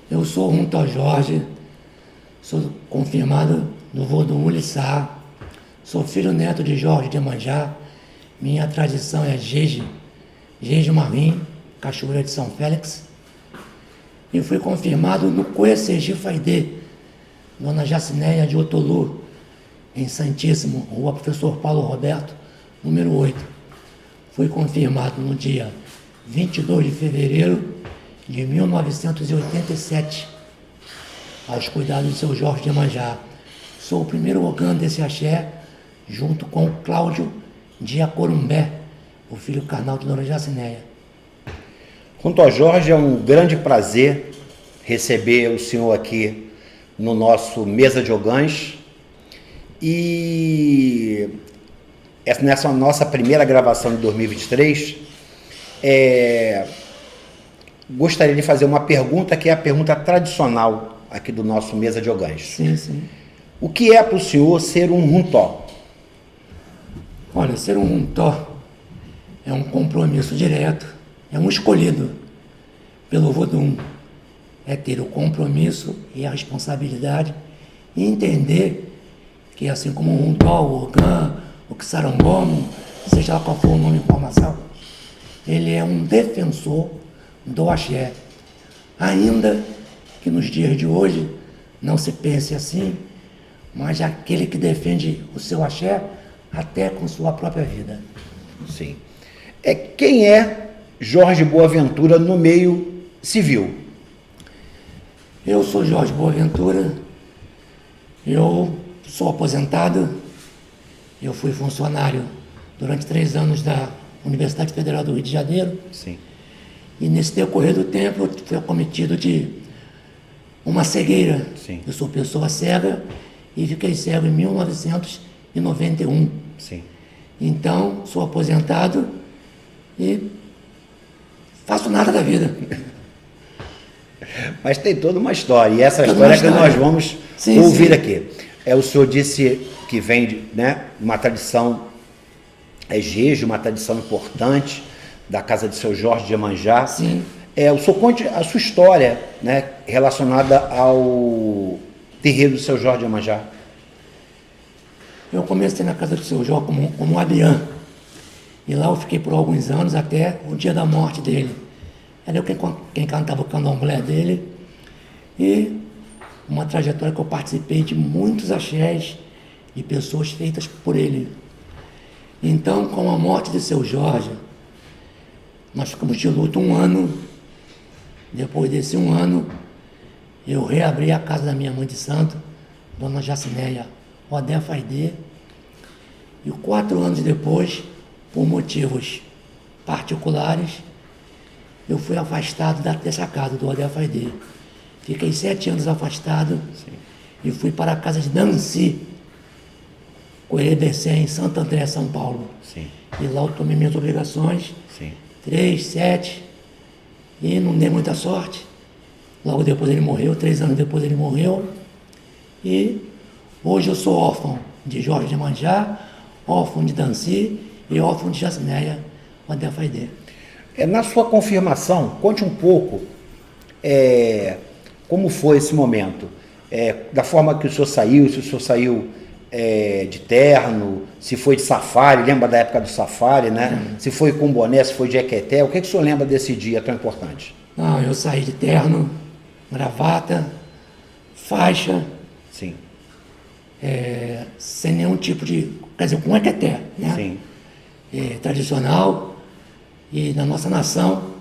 Eu sou Runto Jorge, sou confirmado no Vodun Uliçá, sou filho neto de Jorge de Iemanjá, minha tradição é Jeje Marim, Cachoeira de São Félix, e fui confirmado no Coeceji Faidê, Dona Jacinéia de Otolu, em Santíssimo, Rua Professor Paulo Roberto, número 8. Fui confirmado no dia 22 de fevereiro de 1987, aos cuidados do seu Jorge de Iemanjá. Sou o primeiro organo desse axé, junto com o Cláudio de Acorumbé, o filho carnal de Dona Jacinéia. Runto Jorge, é um grande prazer receber o senhor aqui no nosso Mesa de Ogãs. E nessa nossa primeira gravação de 2023, gostaria de fazer uma pergunta que é a pergunta tradicional aqui do nosso Mesa de Ogãs. Sim, sim. O que é para o senhor ser um Runtó? Olha, ser um Runtó é um compromisso direto, é um escolhido pelo Vodun. É ter o compromisso e a responsabilidade e entender que, assim como o Runtó, o Ogã, o Xarangomo, seja lá qual for o nome de formação, ele é um defensor do axé. Ainda que nos dias de hoje não se pense assim, mas é aquele que defende o seu axé até com sua própria vida. Sim. Quem é Jorge Boaventura no meio civil? Eu sou Jorge Boaventura, eu sou aposentado, eu fui funcionário durante 3 anos da Universidade Federal do Rio de Janeiro. Sim. E nesse decorrer do tempo eu fui acometido de uma cegueira. Sim. Eu sou pessoa cega e fiquei cego em 1991. Sim. Então, sou aposentado e faço nada da vida. Mas tem toda uma história, e essa história que nós vamos ouvir aqui. O senhor disse que vem de uma tradição Jeje, uma tradição importante da casa de seu Jorge de Iemanjá. Sim. O senhor conte a sua história, relacionada ao terreiro do seu Jorge de Iemanjá. Eu comecei na casa do seu Jorge como abiã. E lá eu fiquei por alguns anos até o dia da morte dele. Era eu quem cantava o candomblé dele. E uma trajetória que eu participei de muitos axés de pessoas feitas por ele. Então, com a morte de seu Jorge, nós ficamos de luto 1 ano. Depois desse 1 ano, eu reabri a casa da minha mãe de santo, Dona Jacinéia Odé Faidê. E 4 anos depois, por motivos particulares, eu fui afastado dessa casa do Odé Faidê. Fiquei 7 anos afastado. Sim. E fui para a casa de Nancy, Coelho em Santo André, São Paulo. Sim. E lá eu tomei minhas obrigações. Sim. 3, 7, e não dei muita sorte. Logo depois ele morreu, 3 anos depois ele morreu. E hoje eu sou órfão de Jorge de Iemanjá, órfão de Nancy e órfão de Jacinéia Odé Faidê. Na sua confirmação, conte um pouco como foi esse momento, da forma que o senhor saiu, se o senhor saiu de terno, se foi de safari, lembra da época do safari, né? Se foi com boné, se foi de equeté, o que o senhor lembra desse dia tão importante? Não, eu saí de terno, gravata, faixa. Sim. Sem nenhum tipo de, quer dizer, com equeté, né? Sim. tradicional e na nossa nação,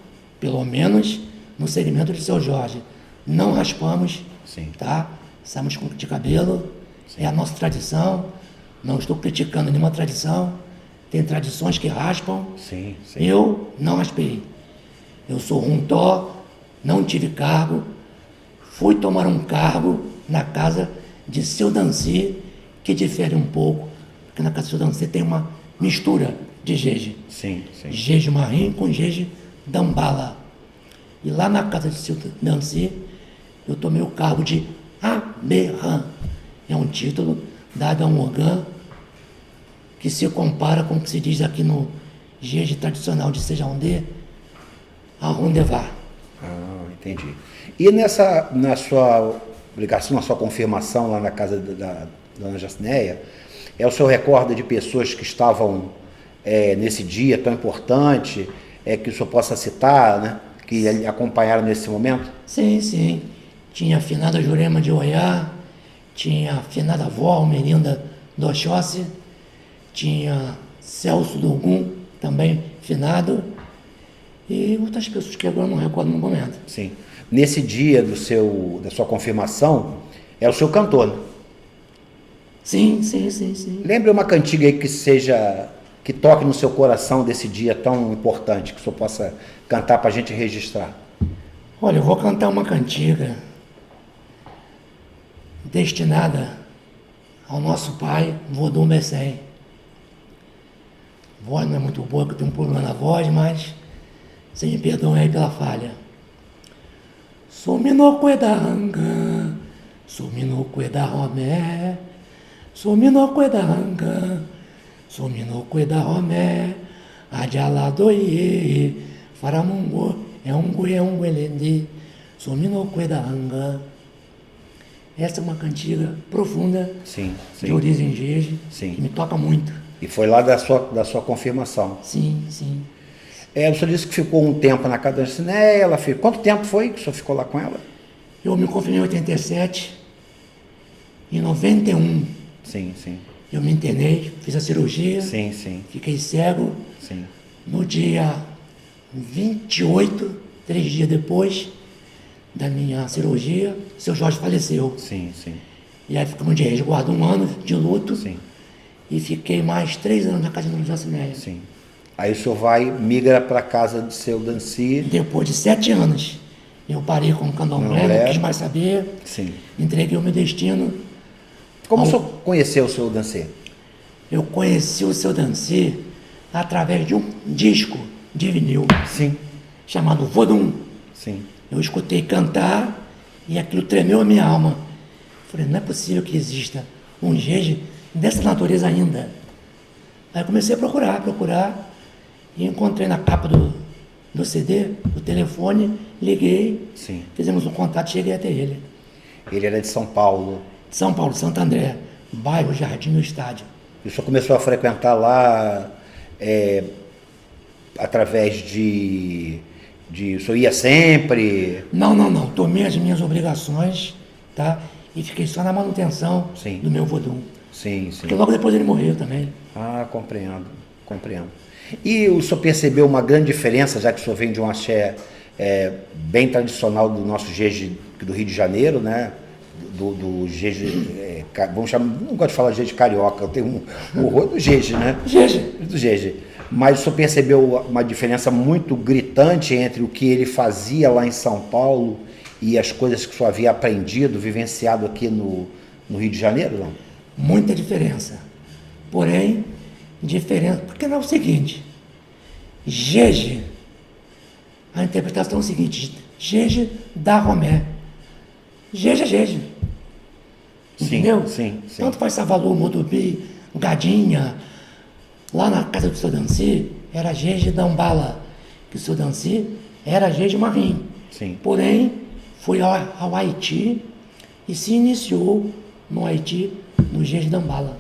pelo menos no segmento de Seu Jorge. Não raspamos, Sim. tá? Estamos de cabelo, é a nossa tradição. Não estou criticando nenhuma tradição. Tem tradições que raspam. Sim, sim. Eu não raspei. Eu sou runtó, não tive cargo. Fui tomar um cargo na casa de Seu Danci, que difere um pouco, porque na casa de Seu Danci tem uma mistura de jeje. Sim, sim. Jeje marim com jeje dambala. E lá na casa de Seu Danci, eu tomei o cargo de Aberran. É um título dado a um ogã que se compara com o que se diz aqui no jeje tradicional de Sejaondê, Arrondevá. Ah, entendi. E na sua ligação, na sua confirmação lá na casa da dona Jacineia, o senhor recorda de pessoas que estavam nesse dia tão importante, que o senhor possa citar, né, que acompanharam nesse momento? Sim, sim. Tinha a finada Jurema de Oiá, tinha a finada avó Almerinda do Oxóssi, tinha Celso do Ogum, também finado, e outras pessoas que agora não recordo no momento. Sim. Nesse dia da sua confirmação, é o seu cantor, né? Sim, sim, sim, sim. Lembre uma cantiga aí que toque no seu coração desse dia tão importante, que o senhor possa cantar para a gente registrar. Olha, eu vou cantar uma cantiga destinada ao nosso pai, Vodum Bessem. A voz não é muito boa, porque eu tenho um problema na voz, mas vocês me perdoem aí pela falha. Suminokwe da Hanga, Suminokwe da Romé, Suminokwe da Hanga, Suminokwe da Romé, Adialadoye, Faramungo, é um Guelendi, Suminokwe da Hanga. Essa é uma cantiga profunda, Sim, sim. de origem jeje, Sim. que me toca muito. E foi lá da sua confirmação. Sim, sim. O senhor disse que ficou um tempo na casa da Jacineia, quanto tempo foi que o senhor ficou lá com ela? Eu me confirmei em 87, em 91 Sim, sim. eu me internei, fiz a cirurgia, Sim, sim. fiquei cego. Sim. No dia 28, 3 dias depois da minha cirurgia, seu Jorge faleceu. Sim, sim. E aí ficamos de resguardo 1 ano de luto. Sim. E fiquei mais 3 anos na casa de Jacineia. Sim. Aí o senhor migra para a casa de seu Danci. Depois de 7 anos, eu parei com o candomblé, não quis mais saber, Sim. entreguei o meu destino. Como o senhor conheceu o seu Danci? Eu conheci o seu Danci através de um disco de vinil Sim. chamado Vodum. Sim. Eu escutei cantar e aquilo tremeu a minha alma. Falei, não é possível que exista um jeje dessa natureza ainda. Aí comecei a procurar, e encontrei na capa do CD, do telefone, liguei, Sim. fizemos um contato e cheguei até ele. Ele era de São Paulo. São Paulo, Santo André, bairro Jardim do Estádio. E o senhor começou a frequentar lá através o senhor ia sempre? Não. Tomei as minhas obrigações, tá? E fiquei só na manutenção Sim. do meu Vodum. Sim, sim. Porque logo depois ele morreu também. Ah, compreendo. E o senhor percebeu uma grande diferença, já que o senhor vem de um axé bem tradicional do nosso jeje do Rio de Janeiro, né? Do jeje, vamos chamar, não gosto de falar jeje carioca, eu tenho um horror do jeje, né? Do jeje. Mas o senhor percebeu uma diferença muito gritante entre o que ele fazia lá em São Paulo e as coisas que o senhor havia aprendido, vivenciado aqui no Rio de Janeiro, não? Muita diferença. Porém, diferença, porque não é o seguinte, jeje, a interpretação é o seguinte, jeje da Romé. Jeje é jeje. Entendeu? Sim. Tanto faz Savalô, Modubi, Gadinha. Lá na casa do seu Danci, era jeje da Umbala, que o seu Danci era jeje marim. Sim. Porém, foi ao Haiti e se iniciou no Haiti, no jeje da Umbala.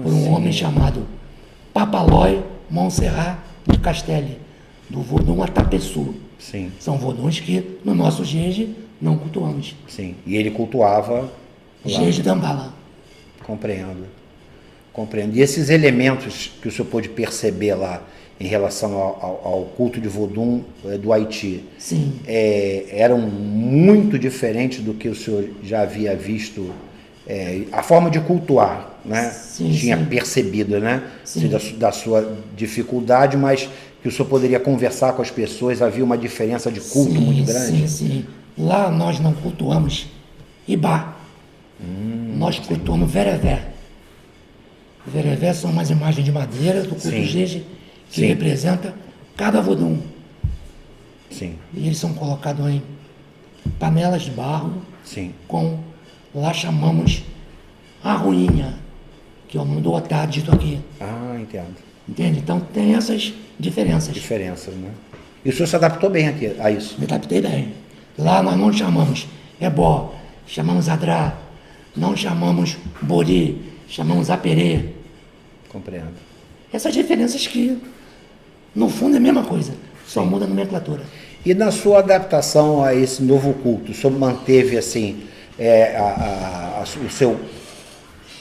Por um homem chamado Papalói Montserrat de Castelli, do Vodum Atapeçu. Sim. São voduns que no nosso jeje não cultuamos. Sim. E ele cultuava lá. Jeje da Umbala. Compreendo. Compreendo. E esses elementos que o senhor pôde perceber lá em relação ao culto de Vodun do Haiti, Sim. Eram muito diferentes do que o senhor já havia visto, a forma de cultuar, né? Sim, Tinha sim. percebido, né? Sim. Da sua dificuldade, mas que o senhor poderia conversar com as pessoas, havia uma diferença de culto Sim, muito grande. sim. Lá nós não cultuamos Ibá. Nós cultuamos Verevé. Verevé são umas imagens de madeira do culto Sim. Jeje que Sim. representa cada Vodun. Sim, E eles são colocados em panelas de barro sim. lá chamamos a ruinha, que é o nome do Otá dito aqui. Ah, entendo. Entende? Então tem essas diferenças. Diferenças, né? E o senhor se adaptou bem aqui a isso? Me adaptei bem. Lá nós não chamamos Ebó, chamamos Adrá, não chamamos Bori, chamamos Aperê. Compreendo. Essas diferenças que, no fundo, é a mesma coisa, só muda a nomenclatura. E na sua adaptação a esse novo culto, o senhor manteve assim o seu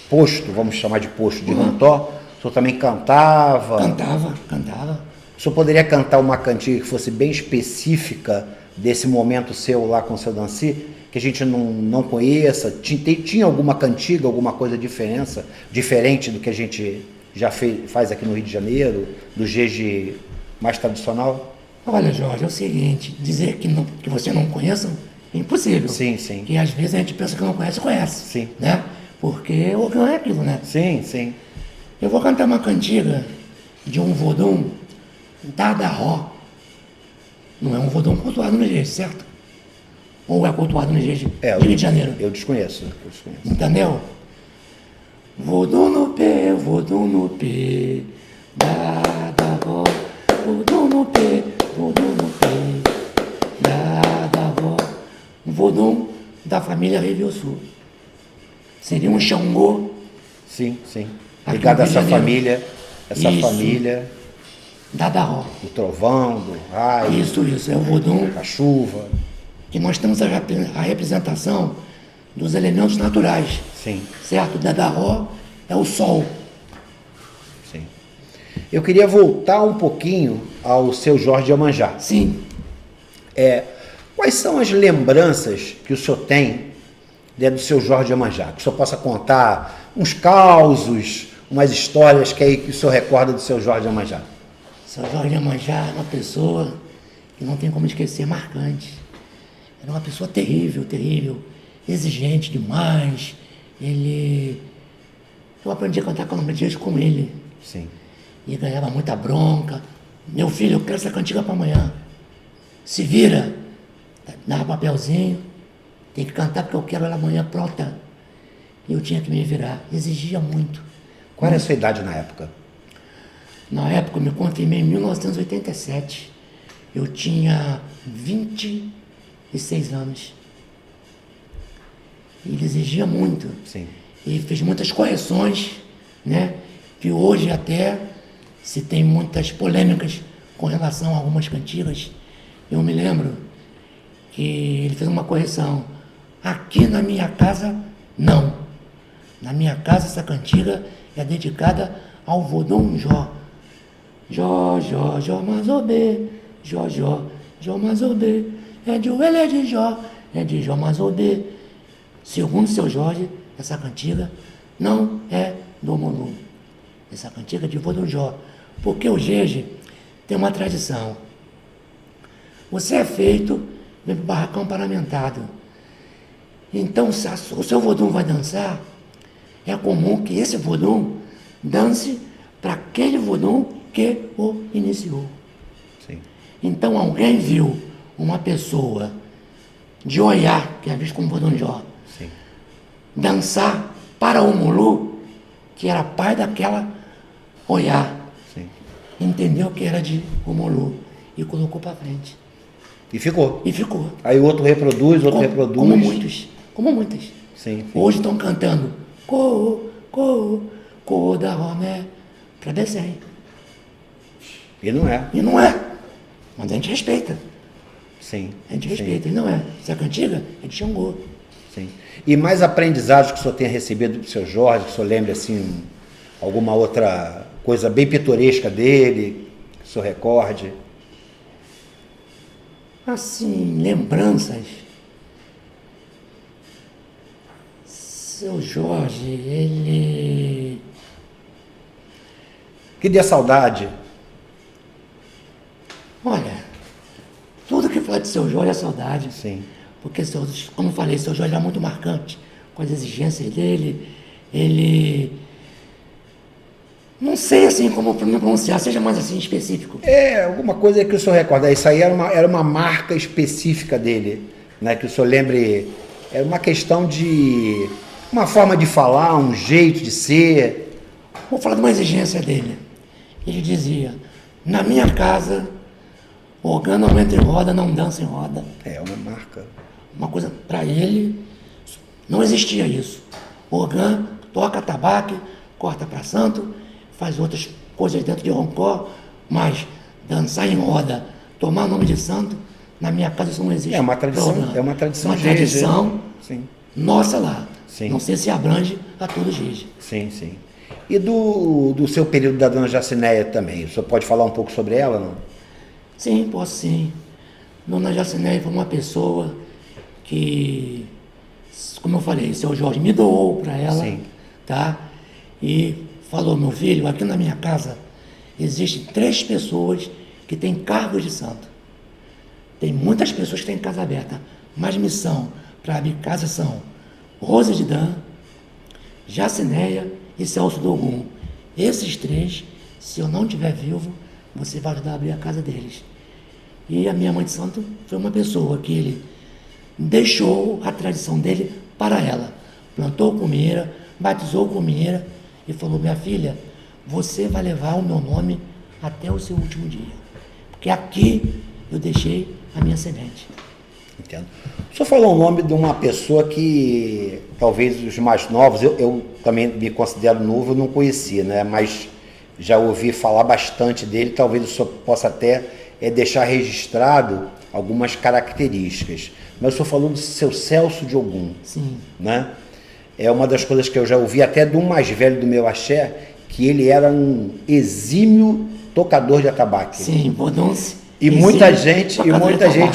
posto, vamos chamar de posto de rantó? O senhor também cantava? Cantava. O senhor poderia cantar uma cantiga que fosse bem específica desse momento seu lá com o seu Danci, que a gente não conheça? Tinha alguma cantiga, alguma coisa diferente do que a gente já faz aqui no Rio de Janeiro, do jeje mais tradicional? Olha, Jorge, é o seguinte, dizer que você não conheça é impossível. Sim, sim. Porque às vezes a gente pensa que não conhece, Sim. né? Porque o não é aquilo, né? Sim, sim. Eu vou cantar uma cantiga de um Vodun Dadaró. Não é um Vodun cultuado no Jeje, certo? Ou é cultuado no Jeje do Rio de Janeiro? Eu desconheço. Entendeu? Vodun no pé, Dadaró. Vodun no pé, Dadaró. Um Vodun da família Reviosul. Seria um Xangô. Sim, sim. Aqui Ligado no a Rio de essa Janeiro. Isso. família Dadaró. do trovão, do raio, Isso. É o Vodun da chuva. que nós temos a representação dos elementos naturais. Sim, Certo? Dadaró é o sol. sim. Eu queria voltar um pouquinho ao seu Jorge Iemanjá. Sim. Quais são as lembranças que o senhor tem do seu Jorge Iemanjá? Que o senhor possa contar uns causos, umas histórias que o senhor recorda do seu Jorge Iemanjá. Seu Jorge Iemanjá é uma pessoa que não tem como esquecer, marcante. Era uma pessoa terrível, exigente demais. Eu aprendi a cantar calambadias com ele. Sim. E ganhava muita bronca. Meu filho, eu quero essa cantiga para amanhã. Se vira. Dava papelzinho. Tem que cantar porque eu quero ela amanhã pronta. E eu tinha que me virar. Exigia muito. Qual era a sua idade na época? Na época, eu me confirmei em 1987. Eu tinha 26 anos. E ele exigia muito. Sim. E fez muitas correções, né? Que hoje até se tem muitas polêmicas com relação a algumas cantigas. Eu me lembro que ele fez uma correção. Aqui na minha casa, não. Na minha casa, essa cantiga é dedicada ao Vodun Jó. Jó, Jó, Jó, Mazobê. Jó, Jó, Jó, Mazobê. É de Uele, é de Jó, é de Jó, Mazobê. Segundo seu Jorge, essa cantiga não é do Monu. Essa cantiga é de Vodun Jó. Porque o Jeje tem uma tradição. Você é feito, vem para o barracão paramentado. Então, se o seu Vodun vai dançar, é comum que esse Vodun dance para aquele Vodun que o iniciou. Sim. Então, alguém viu uma pessoa de Oiá, que é visto como Vodun Jó, Sim. dançar para o Mulu, que era pai daquela Oiá. Sim. Entendeu que era de Omolu e colocou para frente. E ficou. E ficou. Aí o outro reproduz, reproduz. Como muitas. Sim. Hoje estão cantando Corro da Romé para Becém. E não é. E não é. Mas a gente respeita. Sim. A gente respeita. E não é. Se é cantiga, é de Xangô. Sim. E mais aprendizados que o senhor tenha recebido do seu Jorge, que o senhor lembre assim, Alguma outra coisa bem pitoresca dele, que o senhor recorde? Assim, lembranças. Seu Jorge, ele... Que dê saudade. Olha, tudo que fala de seu Jorge é saudade. Sim. Porque, como eu falei, seu Jorge era muito marcante com as exigências dele. Ele... Não sei assim como me pronunciar, seja mais assim específico. Alguma coisa que o senhor recorda. Isso aí era uma marca específica dele, né? Que o senhor lembre. Era uma questão de... uma forma de falar, um jeito de ser. Vou falar de uma exigência dele. Ele dizia, na minha casa, orgã não entra em roda, não dança em roda. É uma marca. Uma coisa, para ele, não existia isso. Orgã, toca tabaque, corta para santo, faz outras coisas dentro de roncó, mas dançar em roda, tomar nome de santo, na minha casa isso não existe. É uma tradição, Orgã. é uma tradição. Uma tradição Sim. nossa lá. Sim. Não sei se abrange a todos os dias. Sim, sim. E do seu período da dona Jacinéia também, o senhor pode falar um pouco sobre ela, não? Sim, posso sim. Dona Jacinéia foi uma pessoa que, como eu falei, seu Jorge me doou para ela, Sim. tá? E falou, meu filho, aqui na minha casa existem 3 pessoas que têm cargos de santo. Tem muitas pessoas que têm casa aberta, mas missão para abrir casa são Rosa de Dan, Jacinéia e Celso do Ogum. Esses 3, se eu não estiver vivo, você vai ajudar a abrir a casa deles. E a minha mãe de santo foi uma pessoa que ele deixou a tradição dele para ela. Plantou comeira, batizou comeira e falou, minha filha, você vai levar o meu nome até o seu último dia. Porque aqui eu deixei a minha semente. Entendo. O senhor falou o nome de uma pessoa que talvez os mais novos, eu também me considero novo, eu não conhecia, né? Mas já ouvi falar bastante dele, talvez o senhor possa até deixar registrado algumas características. Mas o senhor falou do seu Celso de Ogum. Sim. Né? É uma das coisas que eu já ouvi até do mais velho do meu axé, que ele era um exímio tocador de atabaque. Sim, Bodonce. E muita gente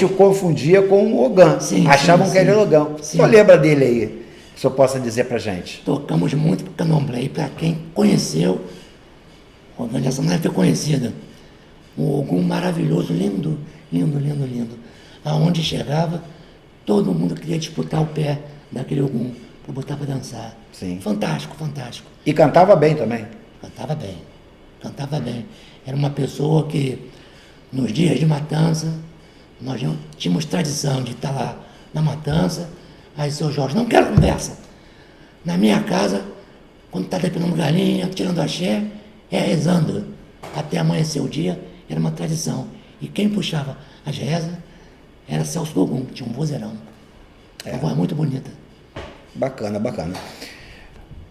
o confundia com o Ogã. Sim, achavam sim, que era sim. Ogã. O Sim. senhor lembra dele aí? Que o senhor possa dizer pra gente? Tocamos muito pro candomblé, e para quem conheceu, a organização foi conhecida. Um Ogum maravilhoso, lindo, lindo, lindo, lindo. Aonde chegava, todo mundo queria disputar o pé daquele Ogum para botar para dançar. Sim. Fantástico, fantástico. E cantava bem também. Cantava bem, cantava bem. Era uma pessoa que, nos dias de matança, nós tínhamos tradição de estar lá na matança. Aí, seu Jorge, não quero conversa. Na minha casa, quando está dependendo galinha, tirando axé, é rezando. Até amanhecer o dia, era uma tradição. E quem puxava as rezas era Celso do Ogum, que tinha um vozeirão. Uma voz muito bonita. Bacana, bacana.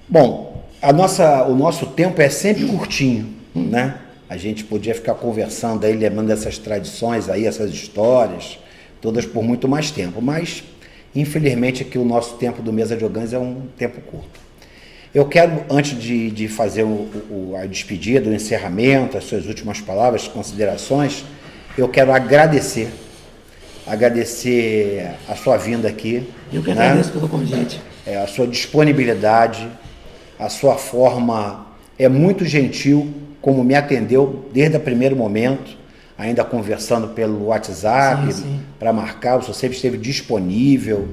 Bom, o nosso tempo é sempre curtinho, né? A gente podia ficar conversando aí, lembrando essas tradições aí, essas histórias, todas por muito mais tempo, mas infelizmente aqui o nosso tempo do Mesa de Ogãs é um tempo curto. Eu quero, antes de fazer a despedida, o encerramento, as suas últimas palavras, considerações, eu quero agradecer a sua vinda aqui. Eu que agradeço pelo convite. A sua disponibilidade, a sua forma é muito gentil, como me atendeu desde o primeiro momento, ainda conversando pelo WhatsApp, para marcar, o senhor sempre esteve disponível.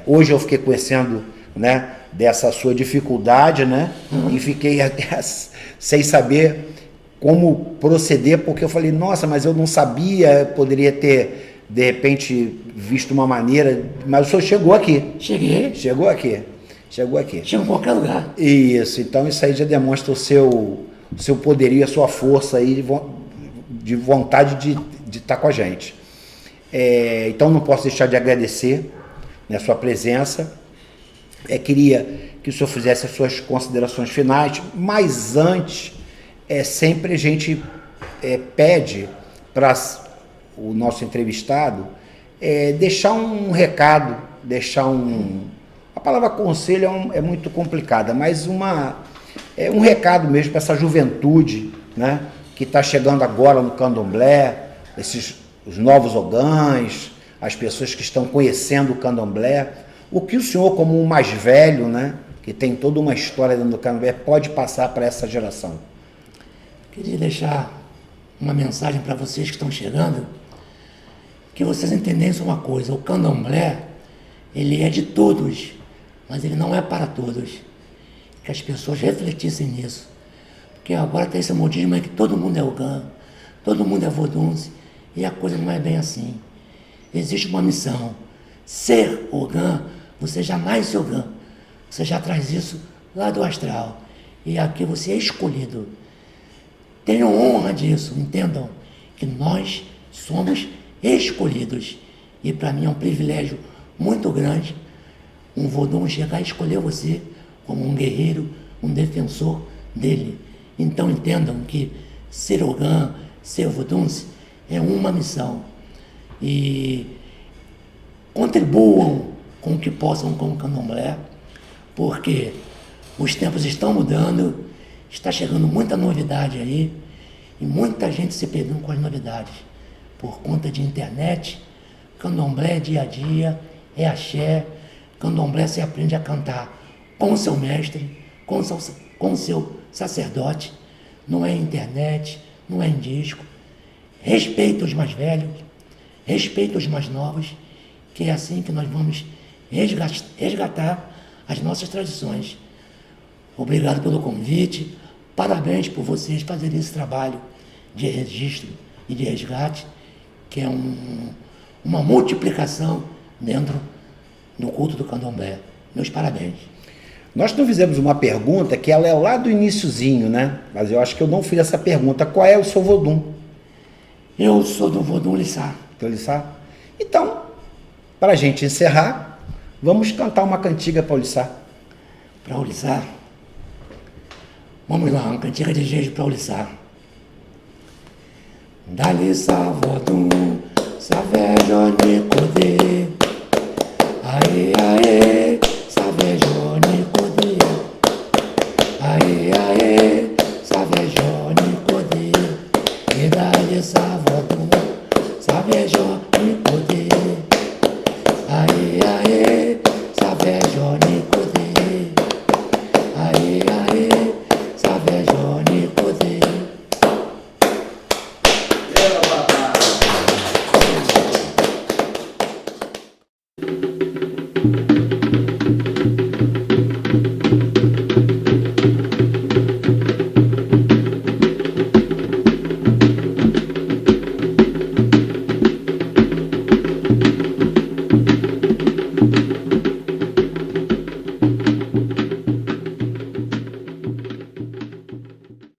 Hoje eu fiquei conhecendo, né, dessa sua dificuldade, né, e fiquei até sem saber como proceder, porque eu falei, nossa, mas eu não sabia, poderia ter, de repente, visto uma maneira, mas o senhor chegou aqui. Cheguei. Chegou aqui. Chego em qualquer lugar. Isso, então isso aí já demonstra o seu poderio, a sua força aí de vontade de estar com a gente. Então não posso deixar de agradecer, né, a sua presença. Queria que o senhor fizesse as suas considerações finais, mas antes, sempre a gente pede para o nosso entrevistado deixar um recado, deixar a palavra conselho é muito complicada, mas É um recado mesmo para essa juventude, né, que está chegando agora no candomblé, os novos ogãs, as pessoas que estão conhecendo o candomblé. O que o senhor, como um mais velho, né, que tem toda uma história dentro do candomblé, pode passar para essa geração? Queria deixar uma mensagem para vocês que estão chegando, que vocês entendessem uma coisa: o candomblé, ele é de todos, mas ele não é para todos. Que as pessoas refletissem nisso. Porque agora tem esse modismo aí que todo mundo é ogã, todo mundo é vodunce, e a coisa não é bem assim. Existe uma missão. Ser ogã, você já nasce ogã. Você já traz isso lá do astral. E aqui você é escolhido. Tenham honra disso, entendam que nós somos escolhidos. E para mim é um privilégio muito grande um vodun chegar e escolher você como um guerreiro, um defensor dele. Então entendam que ser ogã, ser vodunce é uma missão. E contribuam com o que possam com o candomblé, porque os tempos estão mudando, está chegando muita novidade aí, e muita gente se perdendo com as novidades. Por conta de internet, candomblé é dia a dia, é axé, candomblé se aprende a cantar com o seu mestre, com o seu sacerdote, não é internet, não é em disco. Respeita os mais velhos, respeita os mais novos, que é assim que nós vamos resgatar as nossas tradições. Obrigado pelo convite, parabéns por vocês fazerem esse trabalho de registro e de resgate, que é uma multiplicação dentro do culto do candomblé. Meus parabéns. Nós não fizemos uma pergunta que ela é lá do iniciozinho, né? Mas eu acho que eu não fiz essa pergunta. Qual é o seu vodum? Eu sou do vodum Lissá. Do Lissá? Então, para a gente encerrar, vamos cantar uma cantiga para o Lissá. Para o Lissá? Vamos lá, uma cantiga de jeito para o Lissá. Dá-lhe-sa vodum, sa velho nicodê. Aê, aê.